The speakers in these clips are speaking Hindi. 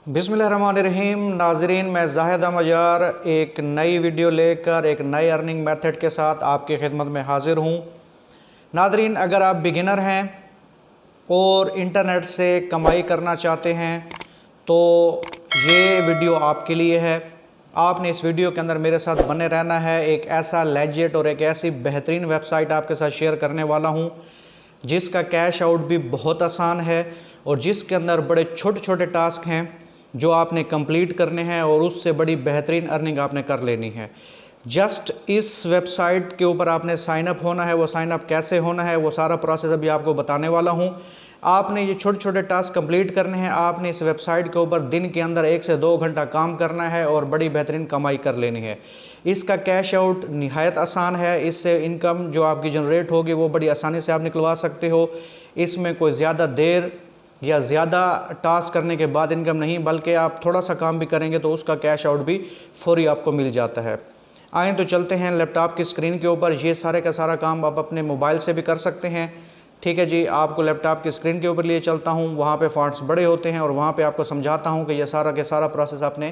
बिस्मिल्लाहिर्रहमानिर्रहीम। नाजरीन, मैं जाहिद अहमद एक नई वीडियो लेकर एक नए अर्निंग मेथड के साथ आपकी खिदमत में हाजिर हूँ। नाजरीन, अगर आप बिगिनर हैं और इंटरनेट से कमाई करना चाहते हैं तो ये वीडियो आपके लिए है। आपने इस वीडियो के अंदर मेरे साथ बने रहना है। एक ऐसा लेजिट और एक ऐसी बेहतरीन वेबसाइट आपके साथ शेयर करने वाला हूँ जिसका कैश आउट भी बहुत आसान है और जिसके अंदर बड़े छोटे छोटे टास्क हैं जो आपने कंप्लीट करने हैं और उससे बड़ी बेहतरीन अर्निंग आपने कर लेनी है। जस्ट इस वेबसाइट के ऊपर आपने साइन अप होना है। वो साइन अप कैसे होना है वो सारा प्रोसेस अभी आपको बताने वाला हूँ। आपने ये छोटे छोटे टास्क कंप्लीट करने हैं। आपने इस वेबसाइट के ऊपर दिन के अंदर 1 से 2 घंटा काम करना है और बड़ी बेहतरीन कमाई कर लेनी है। इसका कैश आउट निहायत आसान है। इससे इनकम जो आपकी जनरेट होगी वो बड़ी आसानी से आप निकलवा सकते हो। इसमें कोई ज़्यादा देर या ज़्यादा टास्क करने के बाद इनकम नहीं, बल्कि आप थोड़ा सा काम भी करेंगे तो उसका कैश आउट भी फौरी आपको मिल जाता है। आए तो चलते हैं लैपटॉप की स्क्रीन के ऊपर। ये सारे का सारा काम आप अपने मोबाइल से भी कर सकते हैं। ठीक है जी, आपको लैपटॉप की स्क्रीन के ऊपर लिए चलता हूँ। वहाँ पे फॉन्ट्स बड़े होते हैं और वहाँ पे आपको समझाता हूँ कि ये सारा के सारा प्रोसेस आपने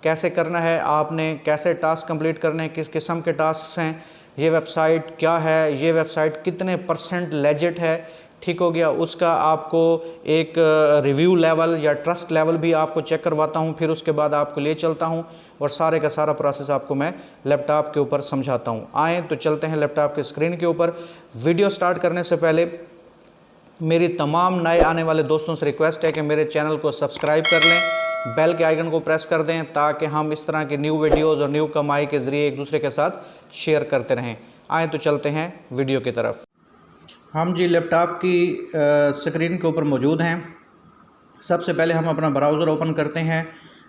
कैसे करना है, आपने कैसे टास्क कंप्लीट करने हैं, किस किस्म के टास्क हैं, ये वेबसाइट क्या है, ये वेबसाइट कितने % लेजिट है। ठीक हो गया। उसका आपको एक रिव्यू लेवल या ट्रस्ट लेवल भी आपको चेक करवाता हूँ। फिर उसके बाद आपको ले चलता हूँ और सारे का सारा प्रोसेस आपको मैं लैपटॉप के ऊपर समझाता हूँ। आएँ तो चलते हैं लैपटॉप की स्क्रीन के ऊपर। वीडियो स्टार्ट करने से पहले मेरी तमाम नए आने वाले दोस्तों से रिक्वेस्ट है कि मेरे चैनल को सब्सक्राइब कर लें, बेल के आइकन को प्रेस कर दें ताकि हम इस तरह के न्यू वीडियोज़ और न्यू कमाई के ज़रिए एक दूसरे के साथ शेयर करते रहें। आएँ तो चलते हैं वीडियो की तरफ। हम जी लैपटॉप की स्क्रीन के ऊपर मौजूद हैं। सबसे पहले हम अपना ब्राउज़र ओपन करते हैं।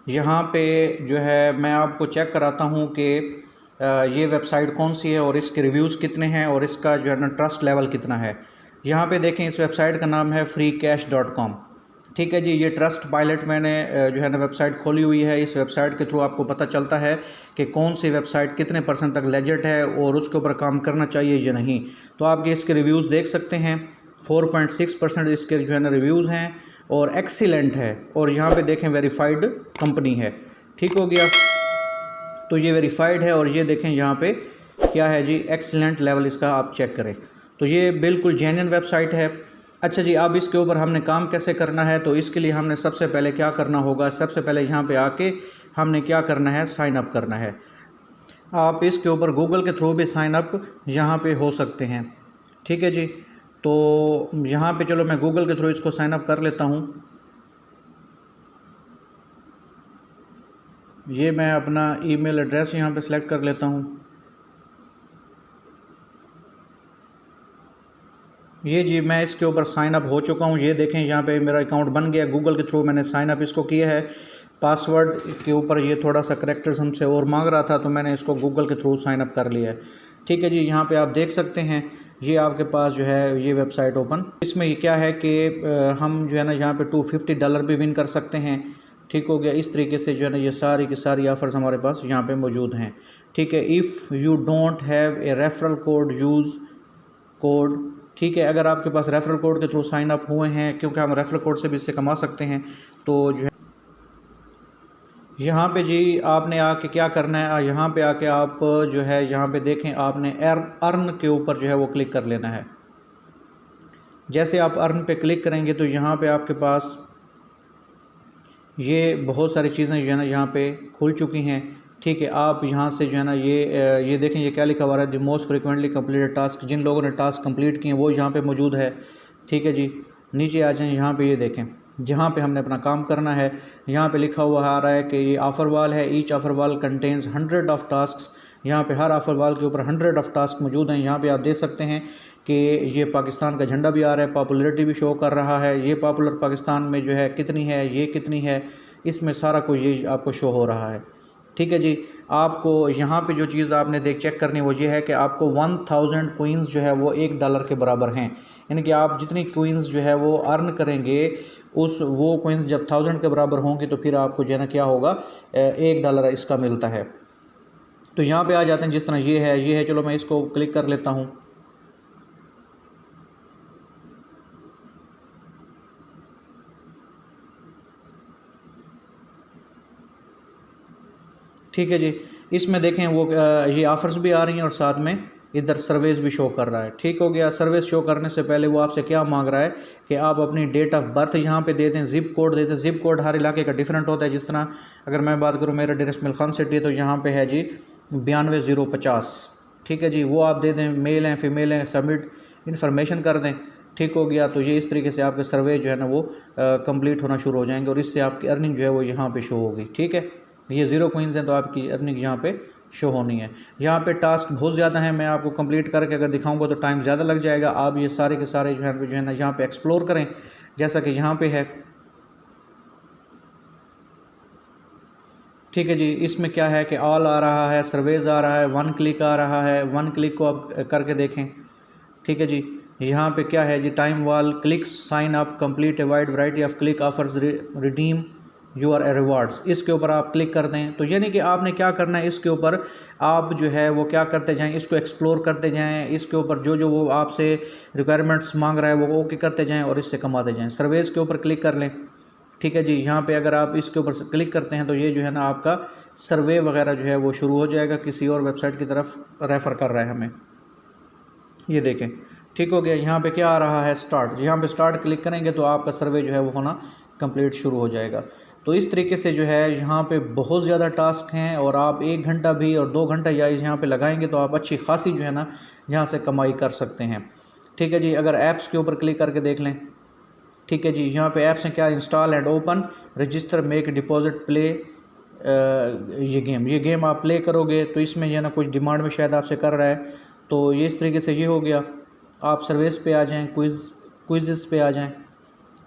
यहाँ पे जो है मैं आपको चेक कराता हूँ कि ये वेबसाइट कौन सी है और इसके रिव्यूज़ कितने हैं और इसका जो है ना ट्रस्ट लेवल कितना है। यहाँ पे देखें, इस वेबसाइट का नाम है freecash.com। ठीक है जी, ये ट्रस्ट पायलट मैंने जो है ना वेबसाइट खोली हुई है। इस वेबसाइट के थ्रू आपको पता चलता है कि कौन सी वेबसाइट कितने % तक लेजिट है और उसके ऊपर काम करना चाहिए या नहीं। तो आप ये इसके रिव्यूज़ देख सकते हैं। 4.6% इसके जो है ना रिव्यूज़ हैं और एक्सीलेंट है। और यहाँ पे देखें वेरीफाइड कंपनी है। ठीक हो गया। तो ये वेरीफाइड है और ये देखें यहाँ पे क्या है जी, एक्सीलेंट लेवल इसका आप चेक करें। तो ये बिल्कुल जेन्युइन वेबसाइट है। अच्छा जी, अब इसके ऊपर हमने काम कैसे करना है तो इसके लिए हमने सबसे पहले क्या करना होगा, सबसे पहले यहाँ पे आके हमने क्या करना है, साइन अप करना है। आप इसके ऊपर गूगल के थ्रू भी साइन अप यहाँ पे हो सकते हैं। ठीक है जी, तो यहाँ पे चलो मैं गूगल के थ्रू इसको साइन अप कर लेता हूँ। ये मैं अपना ईमेल एड्रेस यहाँ पे सिलेक्ट कर लेता हूँ। ये जी मैं इसके ऊपर साइन अप हो चुका हूँ। ये देखें यहाँ पे मेरा अकाउंट बन गया। गूगल के थ्रू मैंने साइन अप इसको किया है। पासवर्ड के ऊपर ये थोड़ा सा करेक्टर्स हमसे और मांग रहा था तो मैंने इसको गूगल के थ्रू साइन अप कर लिया है। ठीक है जी, यहाँ पे आप देख सकते हैं ये आपके पास जो है ये वेबसाइट ओपन। इसमें ये क्या है कि हम जो है ना यहाँ पे $250 भी विन कर सकते हैं। ठीक हो गया। इस तरीके से जो है ना ये सारी की सारी ऑफ़र्स हमारे पास यहाँ पे मौजूद हैं। ठीक है। If you don't have a referral code use code. ठीक है, अगर आपके पास रेफरल कोड के थ्रू साइन अप हुए हैं, क्योंकि हम रेफरल कोड से भी इससे कमा सकते हैं, तो जो है यहाँ पे जी आपने आके क्या करना है, यहाँ पे आके आप जो है यहाँ पे देखें आपने अर्न के ऊपर जो है वो क्लिक कर लेना है। जैसे आप अर्न पे क्लिक करेंगे तो यहाँ पे आपके पास ये बहुत सारी चीज़ें जो है ना यहाँ पे खुल चुकी हैं। ठीक है, आप यहाँ से जो है ना ये देखें ये क्या लिखा हुआ है, the most frequently completed task. जिन लोगों ने टास्क कंप्लीट किए हैं वो यहाँ पे मौजूद है। ठीक है जी, नीचे आ जाएँ। यहाँ पे ये देखें जहाँ पे हमने अपना काम करना है, यहाँ पे लिखा हुआ आ रहा है कि ये ऑफ़र वाल है। ईच ऑफ़र वाल कंटेन्स 100 ऑफ टास्क। यहाँ पे हर ऑफ़र वाल के ऊपर 100 ऑफ टास्क मौजूद हैं। यहाँ पे आप देख सकते हैं कि ये पाकिस्तान का झंडा भी आ रहा है, पॉपुलरिटी भी शो कर रहा है। ये पॉपुलर पाकिस्तान में जो है कितनी है, ये कितनी है, इसमें सारा कुछ ये आपको शो हो रहा है। ठीक है जी, आपको यहाँ पे जो चीज़ आपने चेक करनी वो ये है कि आपको 1000 कोइंस जो है वो $1 के बराबर हैं। यानी कि आप जितनी कोइंस जो है वो अर्न करेंगे वो कोइंस जब 1000 के बराबर होंगे तो फिर आपको जो है ना क्या होगा, $1 इसका मिलता है। तो यहाँ पे आ जाते हैं। जिस तरह ये है, चलो मैं इसको क्लिक कर लेता हूँ। ठीक है जी। इसमें देखें वो ये ऑफ़र्स भी आ रही हैं और साथ में इधर सर्विस भी शो कर रहा है। ठीक हो गया। सर्विस शो करने से पहले वो आपसे क्या मांग रहा है कि आप अपनी डेट ऑफ बर्थ यहाँ पे दे दें, ज़िप कोड दे दें। ज़िप कोड हर इलाके का डिफरेंट होता है। जिस तरह अगर मैं बात करूँ मेरा एड्रेस मिल्खान सिटी, तो यहाँ पे है जी 92,050। ठीक है जी, वो आप दे दें। मेल हैं फीमेल हैं, सबमिट इन्फॉर्मेशन कर दें। ठीक हो गया। तो ये इस तरीके से आपके सर्वे जो है ना वो कंप्लीट होना शुरू हो जाएंगे और इससे आपकी अर्निंग जो है वो यहाँ पे शो होगी। ठीक है, ये 0 कॉइन्स हैं तो आपकी अर्निंग यहाँ पे शो होनी है। यहाँ पे टास्क बहुत ज़्यादा हैं, मैं आपको कंप्लीट करके अगर दिखाऊंगा तो टाइम ज़्यादा लग जाएगा। आप ये सारे के सारे जो है ना यहाँ पे एक्सप्लोर करें, जैसा कि यहाँ पे है। ठीक है जी, इसमें क्या है कि ऑल आ रहा है, सर्वेज आ रहा है, 1 क्लिक आ रहा है। 1 क्लिक को आप करके देखें। ठीक है जी, यहाँ पे क्या है जी, time wall clicks sign up complete a wide variety of click offers redeem your rewards. इसके ऊपर आप क्लिक कर दें। तो यानी कि आपने क्या करना है, इसके ऊपर आप जो है वो क्या करते जाएं, इसको एक्सप्लोर करते जाएं। इसके ऊपर जो जो वो आपसे रिक्वायरमेंट्स मांग रहा है वो ओके करते जाएं और इससे कमाते जाएं। सर्वेज के ऊपर क्लिक कर लें। ठीक है जी, यहाँ पे अगर आप इसके ऊपर क्लिक करते हैं तो ये जो है ना आपका सर्वे वगैरह जो है वो शुरू हो जाएगा। किसी और वेबसाइट की तरफ रेफ़र कर रहा है हमें, ये देखें। ठीक हो गया। यहाँ पे क्या आ रहा है, स्टार्ट। यहाँ पे स्टार्ट क्लिक करेंगे तो आपका सर्वे जो है वो होना कंप्लीट शुरू हो जाएगा। तो इस तरीके से जो है यहाँ पे बहुत ज़्यादा टास्क हैं और आप 1 घंटा भी और 2 घंटा या यहाँ पे लगाएंगे तो आप अच्छी खासी जो है ना यहाँ से कमाई कर सकते हैं। ठीक है जी, अगर ऐप्स के ऊपर क्लिक करके देख लें। ठीक है जी, यहाँ पे ऐप्स हैं क्या, install and open, register, make deposit, play. ये गेम आप प्ले करोगे तो इसमें जो है ना कुछ डिमांड में शायद आपसे कर रहा है। तो ये इस तरीके से ये हो गया। आप सर्विस पे आ जाएं, क्विज़ पे आ जाएं।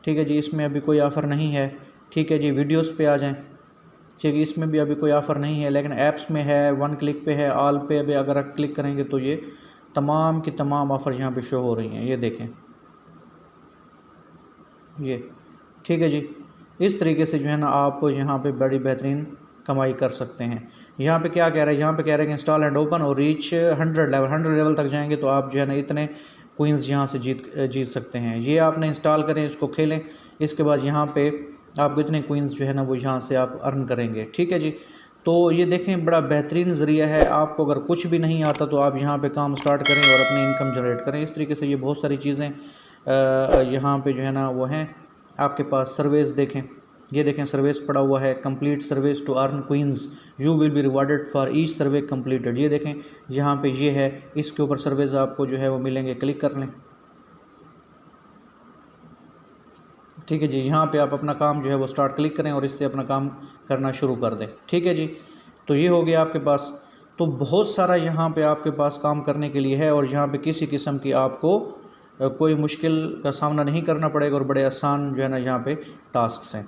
ठीक है जी, इसमें अभी कोई ऑफ़र नहीं है। ठीक है जी, वीडियोस पे आ जाएं। ठीक है, इसमें भी अभी कोई ऑफ़र नहीं है, लेकिन ऐप्स में है, 1 क्लिक पे है, ऑल पे भी अगर आप क्लिक करेंगे तो ये तमाम की तमाम ऑफ़र यहाँ पे शो हो रही हैं। ये देखें ये। ठीक है जी, इस तरीके से जो है ना आप यहाँ पे बड़ी बेहतरीन कमाई कर सकते हैं। यहाँ पे क्या कह रहा है, यहाँ पे कह रहे हैं कि इंस्टॉल एंड ओपन और रीच 100 लेवल तक जाएंगे तो आप जो है ना इतने क्वींस यहाँ से जीत सकते हैं। ये आपने इंस्टॉल करें, इसको खेलें, इसके बाद यहाँ पे आपको इतने क्वींस जो है ना वो यहाँ से आप अर्न करेंगे। ठीक है जी, तो ये देखें बड़ा बेहतरीन ज़रिया है। आपको अगर कुछ भी नहीं आता तो आप यहाँ पे काम स्टार्ट करें और अपनी इनकम जनरेट करें। इस तरीके से ये बहुत सारी चीज़ें यहाँ पे जो है ना वो हैं आपके पास। सर्वेस देखें, ये देखें सर्विस पड़ा हुआ है, complete service to earn coins, you will be rewarded for each survey completed. ये देखें यहाँ पे ये है, इसके ऊपर सर्विस आपको जो है वो मिलेंगे, क्लिक कर लें। ठीक है जी, यहाँ पे आप अपना काम जो है वो स्टार्ट क्लिक करें और इससे अपना काम करना शुरू कर दें। ठीक है जी, तो ये हो गया आपके पास। तो बहुत सारा यहाँ पे आपके पास काम करने के लिए है और यहाँ पे किसी किस्म की आपको कोई मुश्किल का सामना नहीं करना पड़ेगा और बड़े आसान जो है ना यहाँ पे टास्क हैं।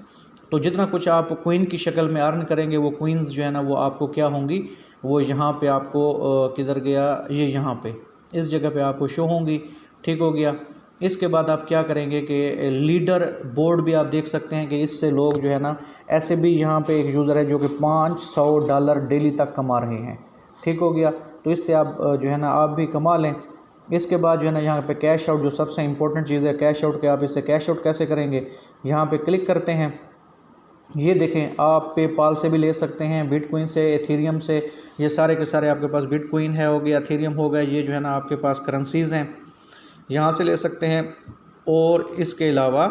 तो जितना कुछ आप क्वीन की शक्ल में अर्न करेंगे वो क्वींस जो है ना वो आपको क्या होंगी, वो यहाँ पे आपको किधर गया, ये यहाँ पे इस जगह पे आपको शो होंगी। ठीक हो गया। इसके बाद आप क्या करेंगे कि लीडर बोर्ड भी आप देख सकते हैं कि इससे लोग जो है ना, ऐसे भी यहाँ पे एक यूज़र है जो कि $500 डेली तक कमा रहे हैं। ठीक हो गया। तो इससे आप जो है ना आप भी कमा लें। इसके बाद जो है ना यहाँ पे कैश आउट, जो सबसे इम्पोर्टेंट चीज़ है कैश आउट, के आप इससे कैश आउट कैसे करेंगे, यहाँ पे क्लिक करते हैं। ये देखें आप पेपाल से भी ले सकते हैं, बिटकॉइन से, एथेरियम से, ये सारे के सारे आपके पास बिटकॉइन है हो गया, एथेरियम हो गया, ये जो है ना आपके पास करेंसीज़ हैं, यहाँ से ले सकते हैं। और इसके अलावा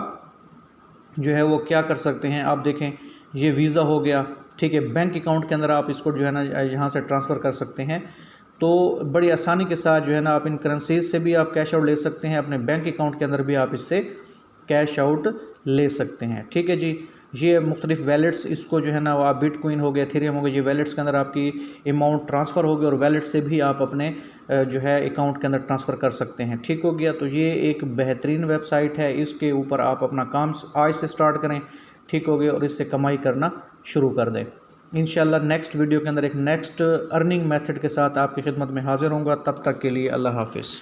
जो है वो क्या कर सकते हैं, आप देखें ये वीज़ा हो गया। ठीक है, बैंक अकाउंट के अंदर आप इसको जो है ना यहाँ से ट्रांसफ़र कर सकते हैं। तो बड़ी आसानी के साथ जो है ना आप इन करेंसीज से भी आप कैश आउट ले सकते हैं, अपने बैंक अकाउंट के अंदर भी आप इससे कैश आउट ले सकते हैं। ठीक है जी, ये मुख्तलिफ वैलेट्स, इसको जो है ना आप बिटकॉइन हो गया, एथेरियम हो गया, ये वैलेट्स के अंदर आपकी अमाउंट ट्रांसफ़र हो गई और वैलेट से भी आप अपने जो है अकाउंट के अंदर ट्रांसफ़र कर सकते हैं। ठीक हो गया। तो ये एक बेहतरीन वेबसाइट है, इसके ऊपर आप अपना काम आज से स्टार्ट करें। ठीक हो गया, और इससे कमाई करना शुरू कर दें। इंशाल्लाह नेक्स्ट वीडियो के अंदर एक नेक्स्ट अर्निंग मेथड के साथ आपकी खिदमत में हाज़िर होऊंगा। तब तक के लिए अल्लाह हाफिज़।